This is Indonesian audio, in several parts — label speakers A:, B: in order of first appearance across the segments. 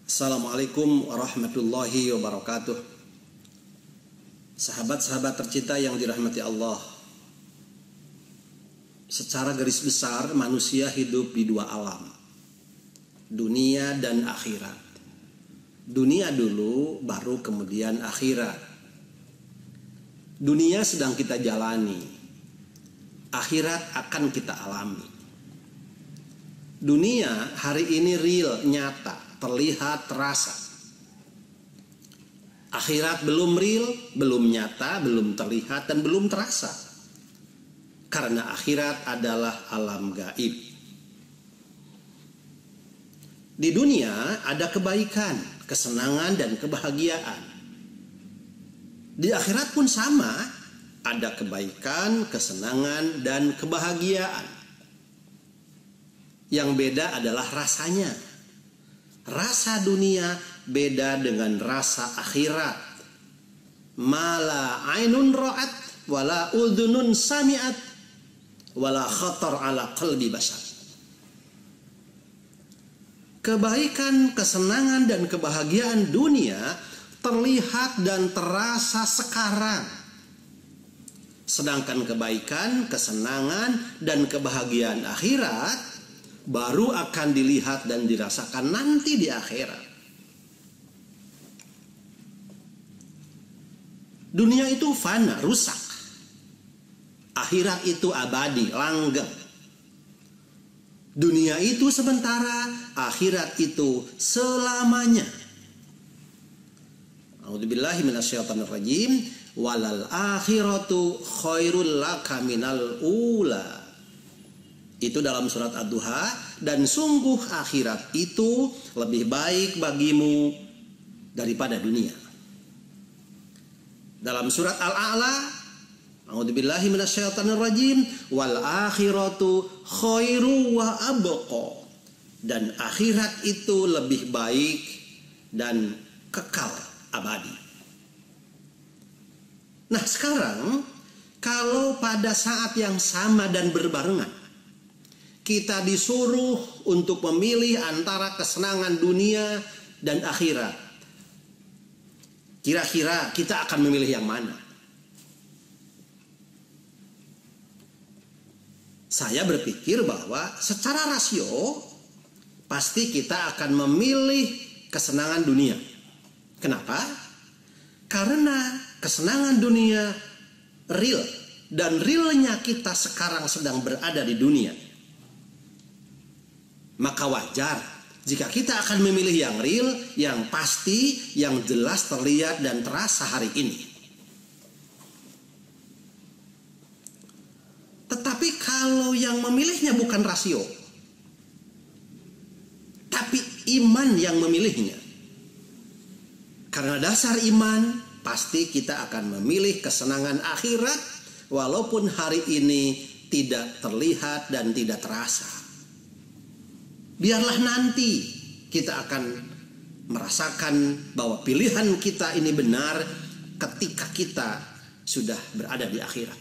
A: Assalamualaikum warahmatullahi wabarakatuh. Sahabat-sahabat tercinta yang dirahmati Allah, secara garis besar manusia hidup di dua alam, dunia dan akhirat. Dunia dulu, baru kemudian akhirat. Dunia sedang kita jalani, akhirat akan kita alami. Dunia hari ini real, nyata, terlihat, terasa. Akhirat belum real, belum nyata, belum terlihat, dan belum terasa. Karena akhirat adalah alam gaib. Di dunia ada kebaikan, kesenangan, dan kebahagiaan. Di akhirat pun sama, ada kebaikan, kesenangan, dan kebahagiaan. Yang beda adalah rasanya. Rasa dunia beda dengan rasa akhirat. Mala ainun ra'at wala udhunun sami'at wala khatar ala qalbi bashar. Kebaikan, kesenangan, dan kebahagiaan dunia terlihat dan terasa sekarang. Sedangkan kebaikan, kesenangan, dan kebahagiaan akhirat baru akan dilihat dan dirasakan nanti di akhirat. Dunia itu fana, rusak. Akhirat itu abadi, langgeng. Dunia itu sementara, akhirat itu selamanya. A'udzubillahi minasyaitonir rajim. Walal akhiratu khairul laka minal ula. Itu dalam surat Ad-Duha. Dan sungguh akhirat itu lebih baik bagimu daripada dunia. Dalam surat Al-A'la, a'udzubillahi minasyaitonir rajim, wal akhiratu khairu wa abqa. Dan akhirat itu lebih baik dan kekal abadi. Nah, sekarang kalau pada saat yang sama dan berbarengan kita disuruh untuk memilih antara kesenangan dunia dan akhirat, kira-kira kita akan memilih yang mana? Saya berpikir bahwa secara rasio pasti kita akan memilih kesenangan dunia. Kenapa? Karena kesenangan dunia real, dan realnya kita sekarang sedang berada di dunia. Maka wajar jika kita akan memilih yang real, yang pasti, yang jelas terlihat dan terasa hari ini. Tetapi kalau yang memilihnya bukan rasio, tapi iman yang memilihnya. Karena dasar iman, pasti kita akan memilih kesenangan akhirat walaupun hari ini tidak terlihat dan tidak terasa. Biarlah nanti kita akan merasakan bahwa pilihan kita ini benar ketika kita sudah berada di akhirat.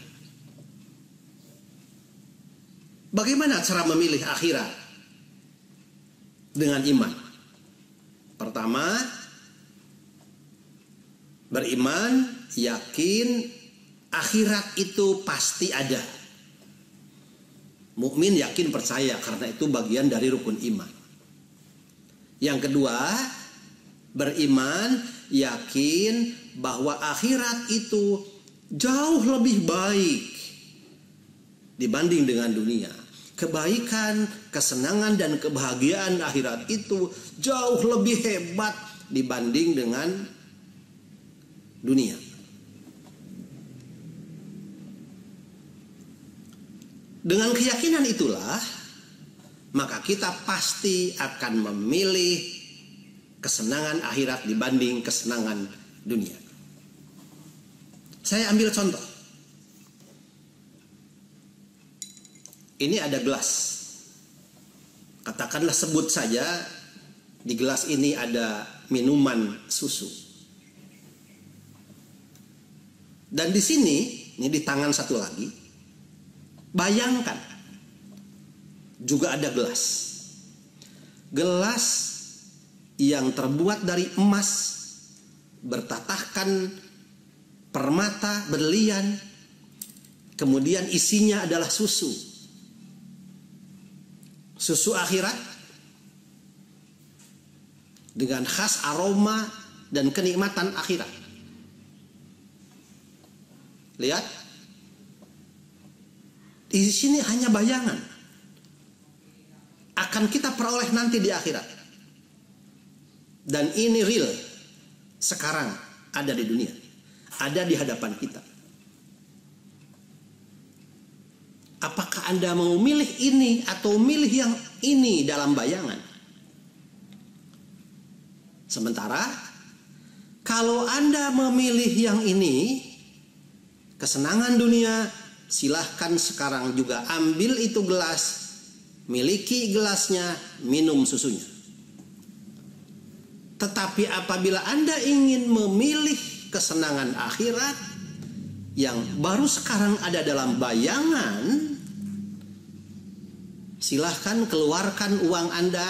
A: Bagaimana cara memilih akhirat dengan iman? Pertama, beriman, yakin akhirat itu pasti ada. Mukmin yakin percaya karena itu bagian dari rukun iman. Yang kedua, beriman, yakin bahwa akhirat itu jauh lebih baik dibanding dengan dunia. Kebaikan, kesenangan, dan kebahagiaan akhirat itu jauh lebih hebat dibanding dengan dunia. Dengan keyakinan itulah, maka kita pasti akan memilih kesenangan akhirat dibanding kesenangan dunia. Saya ambil contoh. Ini ada gelas. Katakanlah, sebut saja di gelas ini ada minuman susu. Dan di sini, ini di tangan satu lagi, bayangkan juga ada gelas. Gelas yang terbuat dari emas, bertatahkan permata, berlian, kemudian isinya adalah susu. Susu akhirat dengan khas aroma dan kenikmatan akhirat. Lihat, di sini hanya bayangan akan kita peroleh nanti di akhirat. Dan ini real, sekarang ada di dunia, ada di hadapan kita. Apakah Anda mau milih ini atau milih yang ini dalam bayangan? Sementara kalau Anda memilih yang ini, kesenangan dunia, silahkan sekarang juga ambil itu gelas, miliki gelasnya, minum susunya. Tetapi apabila Anda ingin memilih kesenangan akhirat yang baru sekarang ada dalam bayangan, silahkan keluarkan uang Anda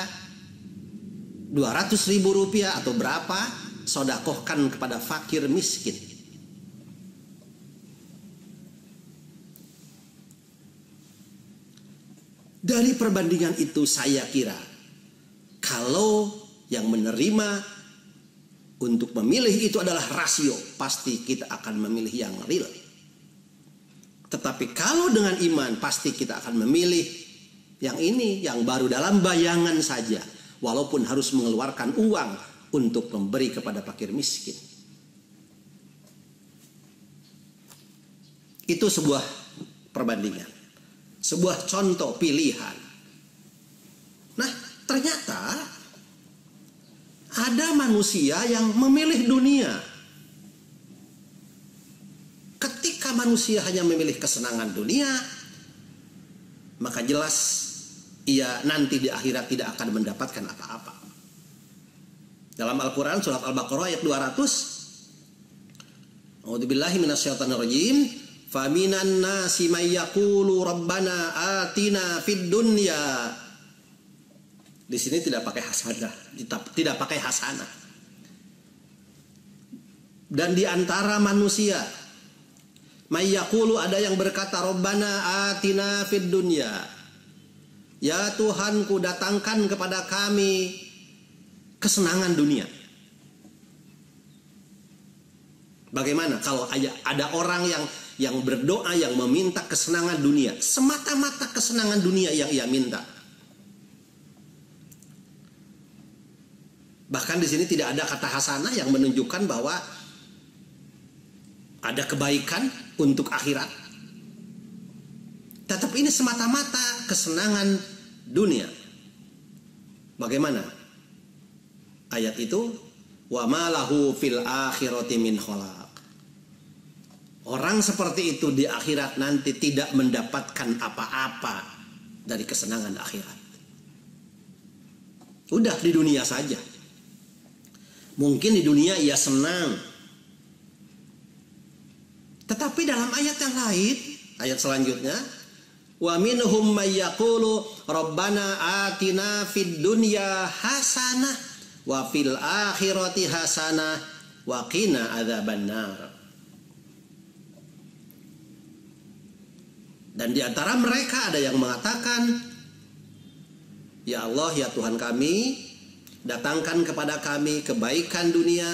A: 200.000 rupiah atau berapa, sodakohkan kepada fakir miskin. Dari perbandingan itu saya kira kalau yang menerima untuk memilih itu adalah rasio, pasti kita akan memilih yang real. Tetapi kalau dengan iman, pasti kita akan memilih yang ini, yang baru dalam bayangan saja, walaupun harus mengeluarkan uang untuk memberi kepada fakir miskin. Itu sebuah perbandingan, sebuah contoh pilihan. Nah, ternyata ada manusia yang memilih dunia. Ketika manusia hanya memilih kesenangan dunia, maka jelas ia nanti di akhirat tidak akan mendapatkan apa-apa. Dalam Al-Quran surat Al-Baqarah ayat 200, A'udzubillahi minasyaitonirrajim, faminan nasi may yaqulu rabbana atina fid dunya. Di sini tidak pakai hasanah, tidak pakai hasanah. Dan di antara manusia, may yaqulu, ada yang berkata rabbana atina fid dunya, ya Tuhanku, datangkan kepada kami kesenangan dunia. Bagaimana kalau ada orang yang berdoa, yang meminta kesenangan dunia, semata-mata kesenangan dunia yang ia minta? Bahkan di sini tidak ada kata hasanah yang menunjukkan bahwa ada kebaikan untuk akhirat. Tetapi ini semata-mata kesenangan dunia. Bagaimana ayat itu? Wa ma lahu fil akhirati min khalaq. Orang seperti itu di akhirat nanti tidak mendapatkan apa-apa dari kesenangan akhirat. Udah di dunia saja. Mungkin di dunia ia senang. Tetapi dalam ayat yang lain, ayat selanjutnya, wa minhum may yaqulu rabbana atina fid dunya hasanah wa fil akhirati hasanah wa qina adzabannar. Dan di antara mereka ada yang mengatakan, ya Allah, ya Tuhan kami, datangkan kepada kami kebaikan dunia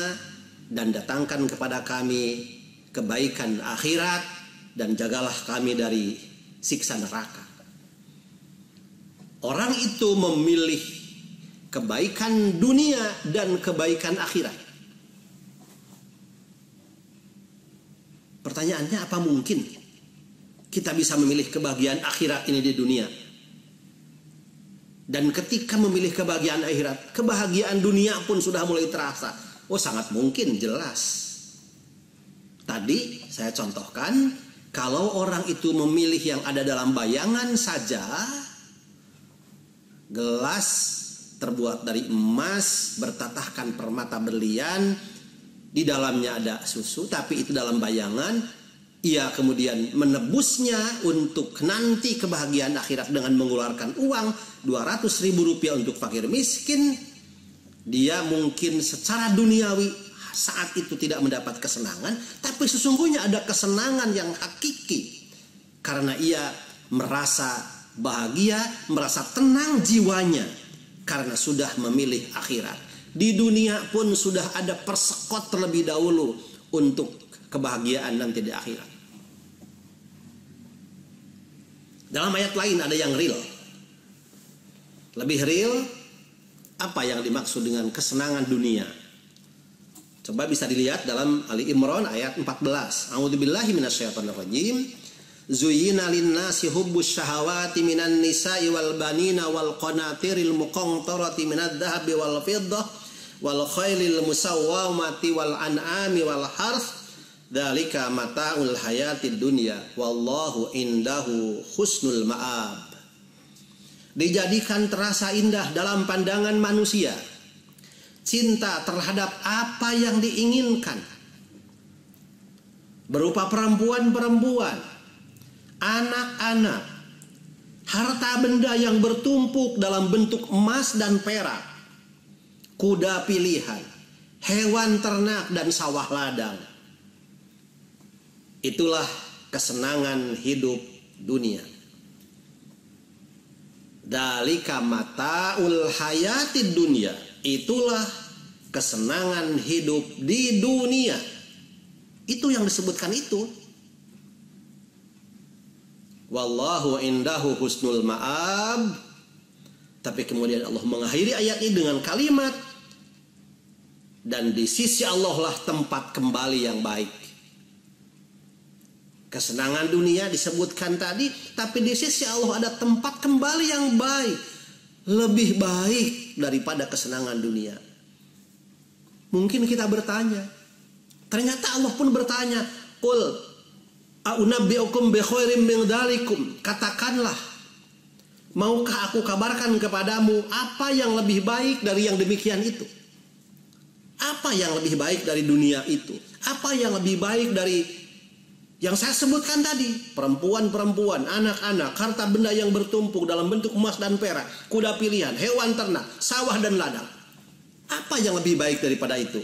A: dan datangkan kepada kami kebaikan akhirat, dan jagalah kami dari siksa neraka. Orang itu memilih kebaikan dunia dan kebaikan akhirat. Pertanyaannya, apa mungkin kita bisa memilih kebahagiaan akhirat ini di dunia? Dan ketika memilih kebahagiaan akhirat, kebahagiaan dunia pun sudah mulai terasa. Oh, sangat mungkin, jelas. Tadi saya contohkan, kalau orang itu memilih yang ada dalam bayangan saja, gelas terbuat dari emas, bertatahkan permata berlian, di dalamnya ada susu, tapi itu dalam bayangan. Ia kemudian menebusnya untuk nanti kebahagiaan akhirat dengan mengeluarkan uang 200.000 rupiah untuk fakir miskin. Dia mungkin secara duniawi saat itu tidak mendapat kesenangan, tapi sesungguhnya ada kesenangan yang hakiki karena ia merasa bahagia, merasa tenang jiwanya karena sudah memilih akhirat. Di dunia pun sudah ada persekot terlebih dahulu untuk kebahagiaan nanti di akhirat. Dalam ayat lain ada yang real. Lebih real, apa yang dimaksud dengan kesenangan dunia? Coba bisa dilihat dalam Ali Imran ayat 14. A'udzubillahi minasyaitonirrajim. Zuyyina lin-nasi hubbus syahawati minan nisa'i wal banina wal qanatiril muqantarati minadh dhahabi wal fiddah wal khailil musawwamati wal an'ami wal harth. Dzalika mata'ul hayatid dunya wallahu indahu husnul ma'ab. Dijadikan terasa indah dalam pandangan manusia cinta terhadap apa yang diinginkan, berupa perempuan-perempuan, anak-anak, harta benda yang bertumpuk dalam bentuk emas dan perak, kuda pilihan, hewan ternak dan sawah ladang. Itulah kesenangan hidup dunia. Dalika mata'ul hayatid dunya. Itulah kesenangan hidup di dunia. Itu yang disebutkan itu. Wallahu indahu husnul ma'ab. Tapi kemudian Allah mengakhiri ayat ini dengan kalimat, dan di sisi Allah lah tempat kembali yang baik. Kesenangan dunia disebutkan tadi, tapi di sisi Allah ada tempat kembali yang baik, lebih baik daripada kesenangan dunia. Mungkin kita bertanya, ternyata Allah pun bertanya, qul a'unabbi'ukum bi khairim min dzalikum. Katakanlah, maukah aku kabarkan kepadamu apa yang lebih baik dari yang demikian itu? Apa yang lebih baik dari dunia itu? Apa yang lebih baik dari yang saya sebutkan tadi? Perempuan-perempuan, anak-anak, harta benda yang bertumpuk dalam bentuk emas dan perak, kuda pilihan, hewan ternak, sawah dan ladang. Apa yang lebih baik daripada itu?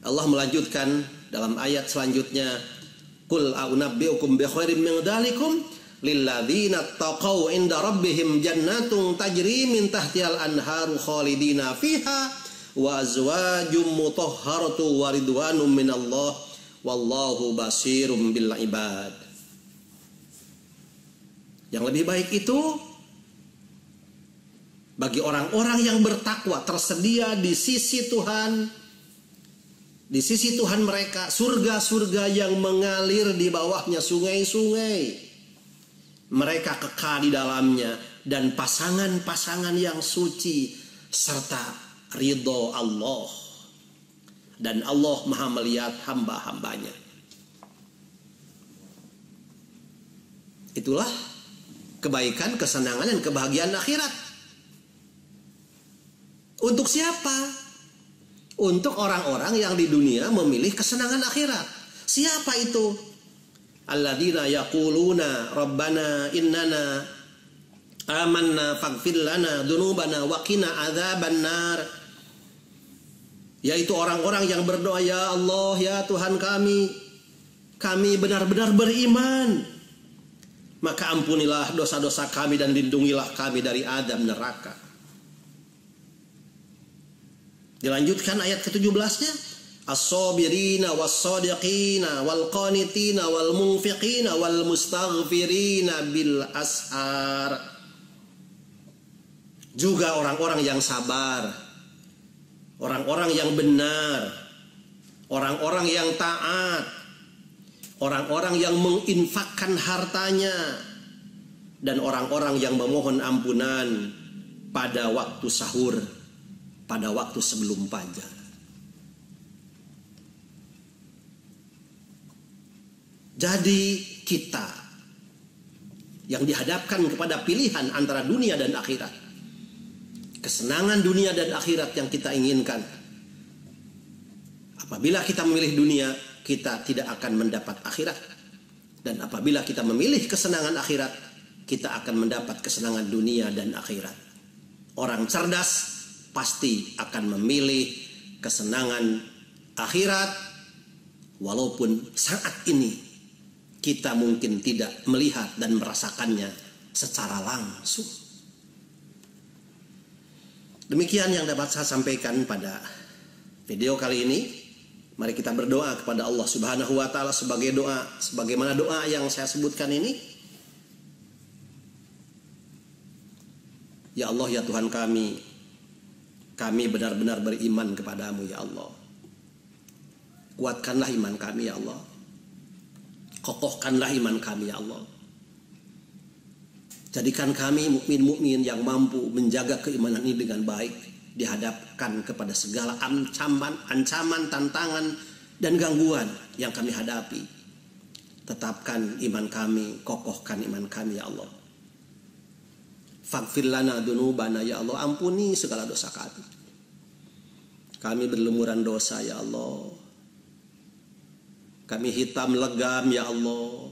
A: Allah melanjutkan dalam ayat selanjutnya, qul a'unabbi'ukum bi khairim min dzalikum lilladzina taqaw 'inda rabbihim jannatun tajri min tahtihal anharu khalidina fiha wa azwajum mutahharatu wa ridwanum minallah wallahu basirum bil ibad. Yang lebih baik itu bagi orang-orang yang bertakwa, tersedia di sisi Tuhan, di sisi Tuhan mereka surga-surga yang mengalir di bawahnya sungai-sungai. Mereka kekal di dalamnya, dan pasangan-pasangan yang suci serta ridho Allah. Dan Allah maha melihat hamba-hambanya. Itulah kebaikan, kesenangan, dan kebahagiaan akhirat. Untuk siapa? Untuk orang-orang yang di dunia memilih kesenangan akhirat. Siapa itu? Alladzina yaquluna rabbana innana amanna faghfir lana dzunubana wa qina adzabannar. Yaitu orang-orang yang berdoa, ya Allah, ya Tuhan kami benar-benar beriman, maka ampunilah dosa-dosa kami dan lindungilah kami dari azab neraka. Dilanjutkan ayat ke-17-nya, as-sabirina was-sadiqina wal qanitina wal munfiqina wal mustaghfirina bil ashar. Juga orang-orang yang sabar, orang-orang yang benar, orang-orang yang taat, orang-orang yang menginfakkan hartanya, dan orang-orang yang memohon ampunan pada waktu sahur, pada waktu sebelum fajar. Jadi kita yang dihadapkan kepada pilihan antara dunia dan akhirat, kesenangan dunia dan akhirat yang kita inginkan. Apabila kita memilih dunia, kita tidak akan mendapat akhirat. Dan apabila kita memilih kesenangan akhirat, kita akan mendapat kesenangan dunia dan akhirat. Orang cerdas pasti akan memilih kesenangan akhirat, walaupun saat ini kita mungkin tidak melihat dan merasakannya secara langsung. Demikian yang dapat saya sampaikan pada video kali ini. Mari kita berdoa kepada Allah Subhanahu wa taala sebagaimana doa yang saya sebutkan ini. Ya Allah, ya Tuhan kami benar-benar beriman kepadamu ya Allah. Kuatkanlah iman kami ya Allah. Kokohkanlah iman kami ya Allah. Jadikan kami mukmin-mukmin yang mampu menjaga keimanan ini dengan baik, dihadapkan kepada segala ancaman, tantangan, dan gangguan yang kami hadapi. Tetapkan iman kami, kokohkan iman kami ya Allah. Faghfir lana dzunubana ya Allah, ampuni segala dosa kami. Kami berlumuran dosa ya Allah. Kami hitam legam ya Allah.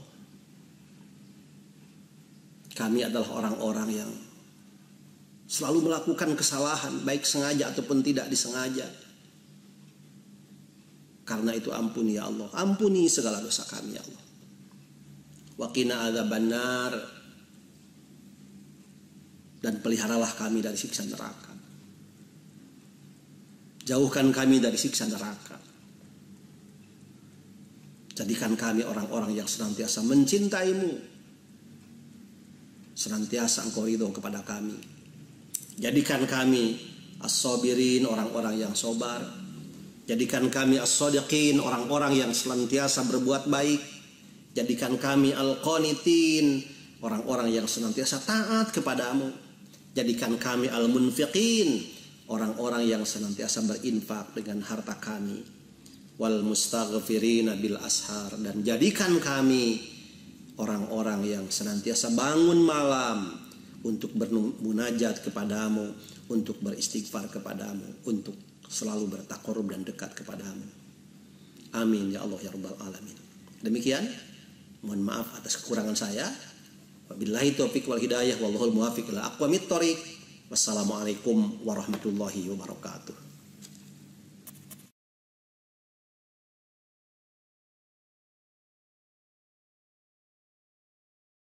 A: Kami adalah orang-orang yang selalu melakukan kesalahan, baik sengaja ataupun tidak disengaja. Karena itu ampuni ya Allah, ampuni segala dosa kami ya Allah. Wa qina adzabannar, dan peliharalah kami dari siksa neraka. Jauhkan kami dari siksa neraka. Jadikan kami orang-orang yang senantiasa mencintaimu, senantiasa Engkau ridho kepada kami. Jadikan kami as-sabirin, orang-orang yang sabar. Jadikan kami as-sadiqin, orang-orang yang senantiasa berbuat baik. Jadikan kami al-qanitin, orang-orang yang senantiasa taat kepadamu. Jadikan kami al-munfiqin, orang-orang yang senantiasa berinfak dengan harta kami. Wal mustaghfirina bil ashar, dan jadikan kami orang-orang yang senantiasa bangun malam untuk bermunajat kepadamu, untuk beristighfar kepadamu, untuk selalu bertaqarrub dan dekat kepadamu. Amin ya Allah ya rabbal alamin. Demikian, mohon maaf atas kekurangan saya. Wabillahi taufiq wal hidayah, wallahul muwaffiq ila aqwamit thoriq. Wassalamualaikum warahmatullahi wabarakatuh.